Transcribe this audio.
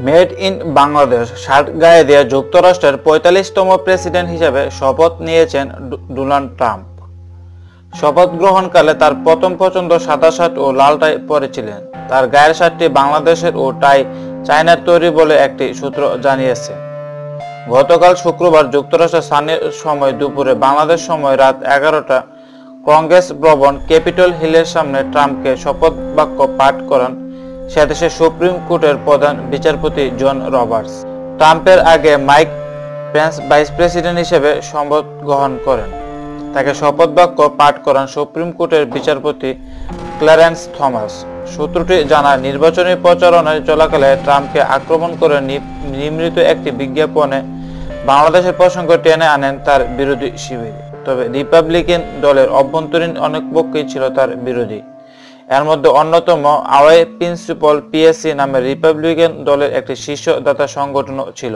Made in Bangladesh shirt গায়ে দিয়ে যুক্তরাষ্ট্রের ৪৫তম প্রেসিডেন্ট হিসেবে শপথ নিয়েছেন ডোনাল্ড ট্রাম্প। শপথ গ্রহণকালে তার প্রথম পছন্দ সাদা শার্ট ও লাল টাই পরেছিলেন। তার গায়ের শার্টটি বাংলাদেশের ও টাই চায়নার তৈরি বলে একটি সূত্র জানিয়েছে। গতকাল শুক্রবার যুক্তরাষ্ট্রের স্থানীয় সময় দুপুরে বাংলাদেশ সময় রাত ১১টা কংগ্রেস ভবন ক্যাপিটল হিলের সামনে ট্রাম্পকে শপথ বাক্য পাঠ করান সেদেশের সুপ্রিম কোর্টের প্রধান বিচারপতি জন রবার্টস। ট্রাম্পের আগে মাইক পেন্স ভাইস প্রেসিডেন্ট হিসেবে শপথ গ্রহণ করেন। তাকে শপথ বাক্য পাঠ করান সুপ্রিম কোর্টের বিচারপতি ক্ল্যারেন্স থমাস। সূত্রটি জানায়, নির্বাচনী প্রচারণায় চলাকালে ট্রাম্পকে আক্রমণ করে নির্মিত একটি বিজ্ঞাপনে বাংলাদেশের প্রসঙ্গ টেনে আনেন তার বিরোধী শিবির। তবে রিপাবলিকান দলের অভ্যন্তরীণ অনেক পক্ষই ছিল তার বিরোধী। এর মধ্যে অন্যতম আওয়াই প্রিন্সিপাল পিএসসি নামের রিপাবলিকান দলের একটি শীর্ষ দাতা সংগঠনও ছিল।